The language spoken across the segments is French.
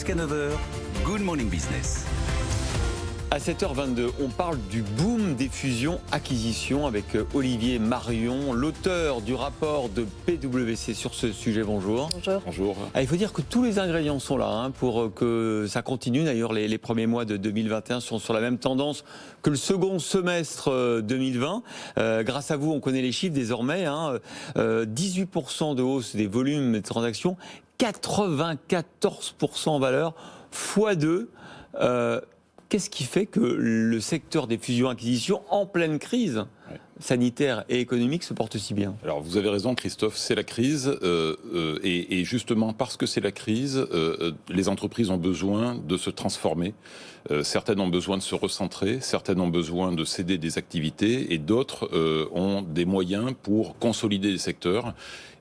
Jusqu'à 9h, Good Morning Business. À 7h22, on parle du boom des fusions-acquisitions avec Olivier Marion, l'auteur du rapport de PwC sur ce sujet. Bonjour. Bonjour. Bonjour. Il faut dire que tous les ingrédients sont là pour que ça continue. D'ailleurs, les premiers mois de 2021 sont sur la même tendance que le second semestre 2020. Grâce à vous, on connaît les chiffres désormais. 18% de hausse des volumes de transactions, 94% en valeur, x2. Qu'est-ce qui fait que le secteur des fusions-acquisitions, en pleine crise sanitaire et économique, se porte si bien? Alors vous avez raison Christophe, c'est la crise et justement parce que c'est la crise, les entreprises ont besoin de se transformer. Certaines ont besoin de se recentrer, certaines ont besoin de céder des activités et d'autres ont des moyens pour consolider les secteurs.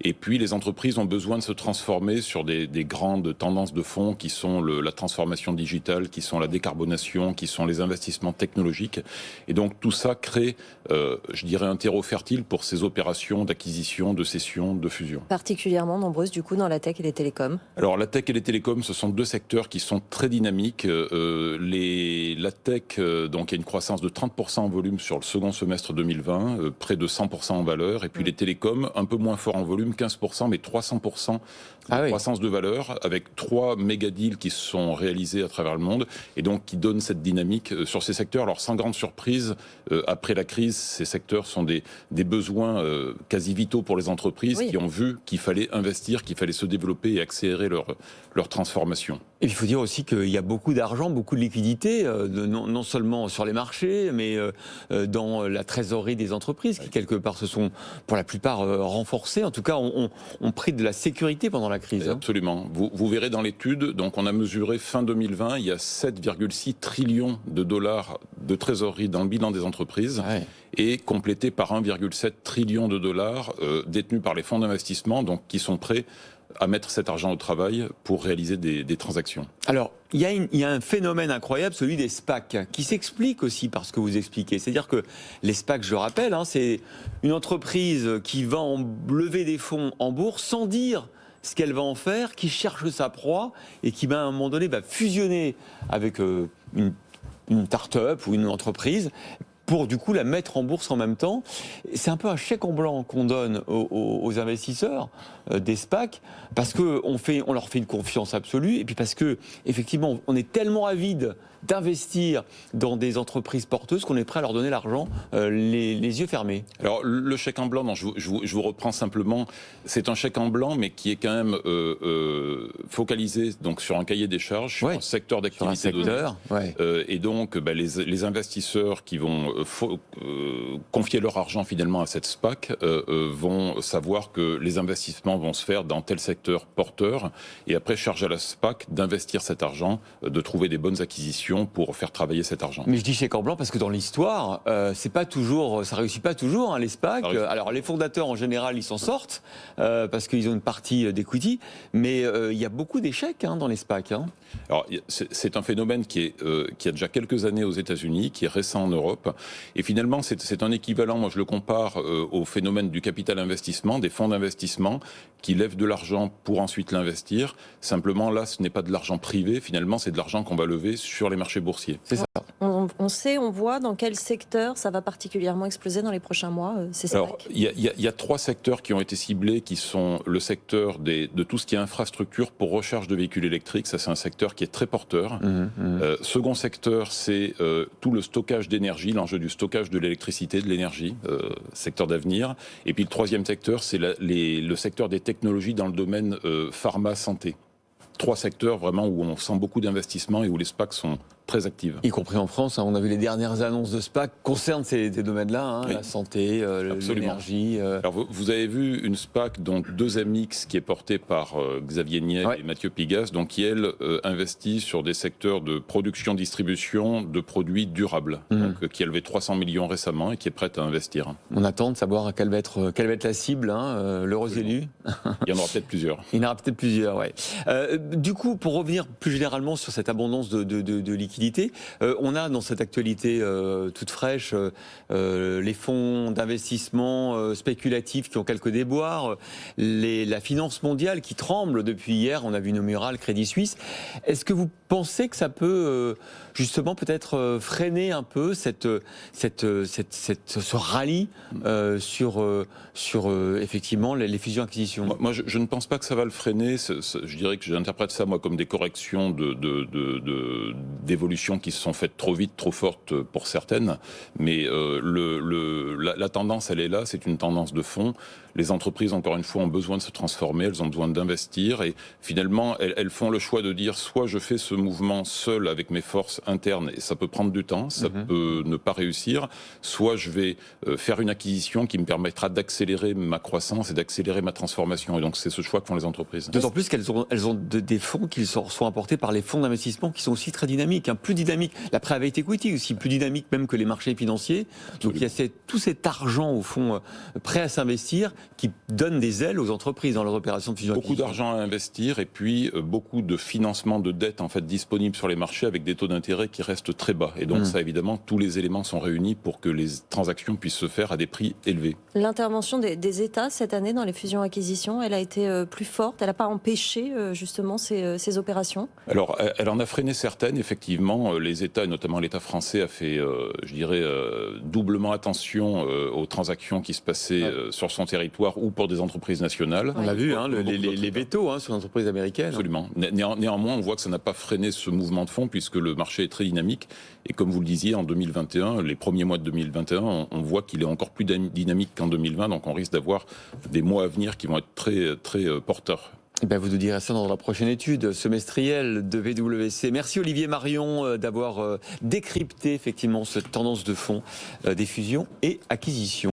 Et puis les entreprises ont besoin de se transformer sur des grandes tendances de fond qui sont la transformation digitale, qui sont la décarbonation, qui sont les investissements technologiques. Et donc tout ça crée, je dirais, un terreau fertile pour ces opérations d'acquisition, de cession, de fusion. Particulièrement nombreuses du coup dans la tech et les télécoms. Alors la tech et les télécoms, ce sont deux secteurs qui sont très dynamiques. La tech, donc il y a une croissance de 30% en volume sur le second semestre 2020, près de 100% en valeur. Et puis les télécoms, un peu moins fort en volume, 15%, mais 300% de croissance de valeur, avec 3 méga deals qui sont réalisés à travers le monde, et donc qui donnent cette dynamique sur ces secteurs. Alors sans grande surprise, après la crise, ces secteurs sont des besoins quasi vitaux pour les entreprises qui ont vu qu'il fallait investir, qu'il fallait se développer et accélérer leur transformation. Et il faut dire aussi qu'il y a beaucoup d'argent, beaucoup de liquidités, non seulement sur les marchés, mais dans la trésorerie des entreprises, qui quelque part se sont pour la plupart renforcées. En tout cas, ont pris de la sécurité pendant la crise. Absolument. Vous verrez dans l'étude, donc on a mesuré fin 2020, il y a 7,6 trillions de dollars de trésorerie dans le bilan des entreprises. Et complété par 1,7 trillion de dollars détenus par les fonds d'investissement, donc qui sont prêts à mettre cet argent au travail pour réaliser des transactions. Alors, il y a un phénomène incroyable, celui des SPAC, qui s'explique aussi par ce que vous expliquez. C'est-à-dire que les SPAC, je le rappelle, c'est une entreprise qui va lever des fonds en bourse sans dire ce qu'elle va en faire, qui cherche sa proie et qui, à un moment donné, va fusionner avec une start-up ou une entreprise pour du coup la mettre en bourse en même temps. C'est un peu un chèque en blanc qu'on donne aux investisseurs des SPAC, parce qu'on leur fait une confiance absolue, et puis parce que effectivement on est tellement avide d'investir dans des entreprises porteuses qu'on est prêt à leur donner l'argent les yeux fermés. Alors le chèque en blanc, non, je vous reprends simplement, c'est un chèque en blanc mais qui est quand même focalisé donc, sur un cahier des charges, sur un secteur d'activité donné. Et donc les investisseurs qui vont confier leur argent finalement à cette SPAC vont savoir que les investissements vont se faire dans tel secteur porteur, et après charge à la SPAC d'investir cet argent, de trouver des bonnes acquisitions pour faire travailler cet argent. Mais je dis chèque en blanc parce que dans l'histoire, c'est pas toujours, ça réussit pas toujours les SPAC. Alors les fondateurs en général ils s'en sortent parce qu'ils ont une partie d'equity, mais il y a beaucoup d'échecs dans les SPAC. Alors c'est un phénomène qui a déjà quelques années aux États-Unis, qui est récent en Europe, et finalement c'est un équivalent. Moi je le compare au phénomène du capital investissement, des fonds d'investissement qui lèvent de l'argent pour ensuite l'investir. Simplement là, ce n'est pas de l'argent privé, finalement c'est de l'argent qu'on va lever sur les marchés boursiers. C'est ça. On voit dans quel secteur ça va particulièrement exploser dans les prochains mois, ces SPAC. Alors, il y a 3 secteurs qui ont été ciblés, qui sont le secteur de tout ce qui est infrastructure pour recharge de véhicules électriques. Ça, c'est un secteur qui est très porteur. Second secteur, c'est tout le stockage d'énergie, l'enjeu du stockage de l'électricité, de l'énergie, secteur d'avenir. Et puis le troisième secteur, c'est le secteur des technologies dans le domaine pharma-santé. 3 secteurs vraiment où on sent beaucoup d'investissements et où les SPAC sont très actives. Y compris en France, on a vu les dernières annonces de SPAC concernent ces domaines-là, la santé, l'énergie. Alors vous avez vu une SPAC, donc 2MX, qui est portée par Xavier Niel et Mathieu Pigasse, donc qui elle investit sur des secteurs de production-distribution de produits durables, donc, qui a levé 300 millions récemment et qui est prête à investir. On attend de savoir quelle va être la cible, l'heureux élu. Il y en aura peut-être plusieurs. Il y en aura peut-être plusieurs, Du coup, pour revenir plus généralement sur cette abondance de liquidités, liquidité. On a dans cette actualité toute fraîche les fonds d'investissement spéculatifs qui ont quelques déboires, la finance mondiale qui tremble depuis hier. On a vu Nomura, le Crédit Suisse. Est-ce que vous pensez que ça peut justement peut-être freiner un peu ce rallye sur effectivement les fusions-acquisitions? Moi, je ne pense pas que ça va le freiner. Je dirais que j'interprète ça, moi, comme des corrections d'évolutions qui se sont faites trop vite, trop fortes pour certaines. Mais la tendance, elle est là. C'est une tendance de fond. Les entreprises, encore une fois, ont besoin de se transformer. Elles ont besoin d'investir. Et finalement, elles font le choix de dire soit je fais ce mouvement seul avec mes forces internes, et ça peut prendre du temps, ça peut ne pas réussir, soit je vais faire une acquisition qui me permettra d'accélérer ma croissance et d'accélérer ma transformation. Et donc, c'est ce choix que font les entreprises. D'autant plus qu'elles ont des fonds qui sont apportés par les fonds d'investissement qui sont aussi très dynamiques, plus dynamiques. La private equity aussi, plus dynamique même que les marchés financiers. Donc, il y a tout cet argent, au fond, prêt à s'investir, qui donne des ailes aux entreprises dans leurs opérations de fusion. Beaucoup d'argent à investir et puis beaucoup de financement de dette en fait disponible sur les marchés avec des taux d'intérêt qui restent très bas. Et donc ça, évidemment, tous les éléments sont réunis pour que les transactions puissent se faire à des prix élevés. L'intervention des États cette année dans les fusions-acquisitions, elle a été plus forte. Elle n'a pas empêché justement ces opérations? Alors, elle en a freiné certaines. Effectivement, les États, et notamment l'État français, a fait, je dirais, doublement attention aux transactions qui se passaient sur son territoire ou pour des entreprises nationales. On l'a vu, les vétos sur les entreprises américaines. Absolument. Néanmoins, on voit que ça n'a pas freiné ce mouvement de fond puisque le marché est très dynamique. Et comme vous le disiez, en 2021, les premiers mois de 2021, on voit qu'il est encore plus dynamique qu'en 2020. Donc on risque d'avoir des mois à venir qui vont être très, très porteurs. Vous nous direz ça dans la prochaine étude semestrielle de VWC. Merci Olivier Marion d'avoir décrypté effectivement cette tendance de fond des fusions et acquisitions.